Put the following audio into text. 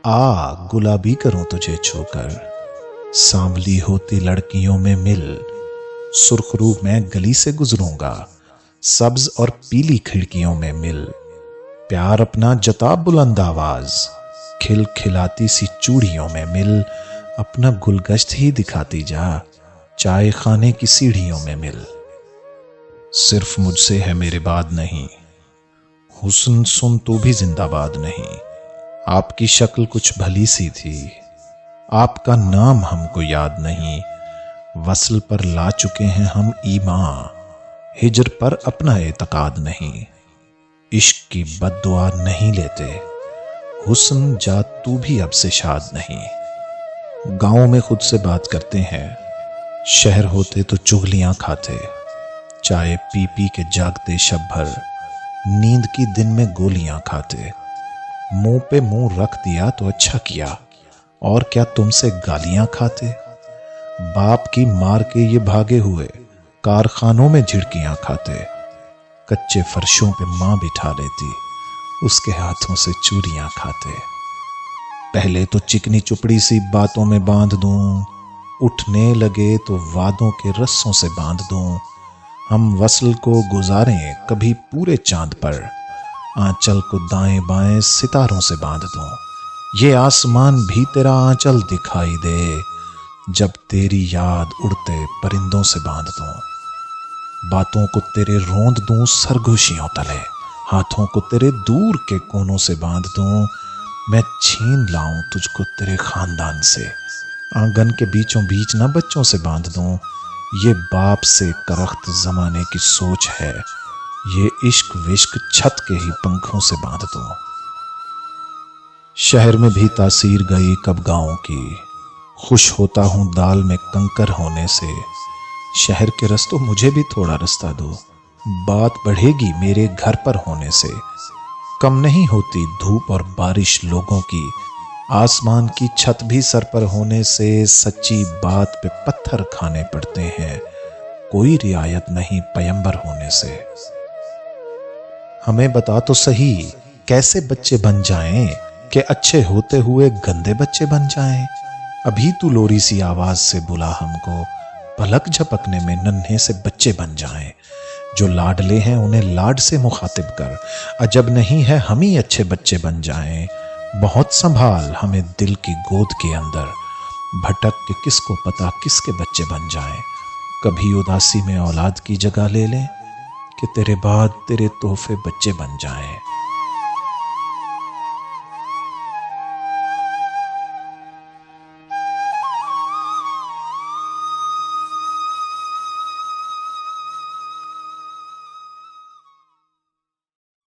आ गुलाबी करूं तुझे छूकर, सांवली होती लड़कियों में मिल। सुर्खरू मैं गली से गुजरूंगा, सब्ज और पीली खिड़कियों में मिल। प्यार अपना जता बुलंद आवाज, खिल खिलाती सी चूड़ियों में मिल। अपना गुलगश्त ही दिखाती जा, चाय खाने की सीढ़ियों में मिल। सिर्फ मुझसे है मेरे बाद नहीं, हुस्न सुन तो भी जिंदाबाद नहीं। आपकी शक्ल कुछ भली सी थी, आपका नाम हमको याद नहीं। वस्ल पर ला चुके हैं हम ईमान, हिजर पर अपना एतकाद नहीं। इश्क की बद्दुआ नहीं लेते, हुस्न जा तू भी अब से शाद नहीं। गांव में खुद से बात करते हैं, शहर होते तो चुगलियां खाते। चाय पी पी के जागते शब भर, नींद की दिन में गोलियां खाते। मुंह पे मुंह रख दिया तो अच्छा किया, और क्या तुमसे गालियां खाते। बाप की मार के ये भागे हुए, कारखानों में झिड़कियां खाते। कच्चे फर्शों पे मां बिठा लेती, उसके हाथों से चूरियां खाते। पहले तो चिकनी चुपड़ी सी बातों में बांध दूं, उठने लगे तो वादों के रस्सों से बांध दूं। हम वस्ल को गुजारें कभी पूरे चांद पर, आंचल को दाएं बाएं सितारों से बांध दूं। ये आसमान भी तेरा आंचल दिखाई दे, जब तेरी याद उड़ते परिंदों से बांध दूं। बातों को तेरे रोंद दूं सरगोशियों तले, हाथों को तेरे दूर के कोनों से बांध दूं। मैं छीन लाऊं तुझको तेरे खानदान से, आंगन के बीचों बीच ना बच्चों से बांध दूं। ये बाप से करख्त जमाने की सोच है, ये इश्क विश्क छत के ही पंखों से बांध दूं। शहर में भी तासीर गई कब गांव की, खुश होता हूं दाल में कंकर होने से। शहर के रस्तों मुझे भी थोड़ा रास्ता दो, बात बढ़ेगी मेरे घर पर होने से। कम नहीं होती धूप और बारिश लोगों की, आसमान की छत भी सर पर होने से। सच्ची बात पे पत्थर खाने पड़ते हैं, कोई रियायत नहीं पैगंबर होने से। हमें बता तो सही कैसे बच्चे बन जाएं, कि अच्छे होते हुए गंदे बच्चे बन जाएं। अभी तू लोरी सी आवाज से बुला हमको, पलक झपकने में नन्हे से बच्चे बन जाएं। जो लाडले हैं उन्हें लाड से मुखातिब कर, अजब नहीं है हम ही अच्छे बच्चे बन जाएं। बहुत संभाल हमें दिल की गोद के अंदर, भटक के किसको पता किसके बच्चे बन जाएं। कभी उदासी में औलाद की जगह ले लें, कि तेरे बाद तेरे तोहफे बच्चे बन जाएं।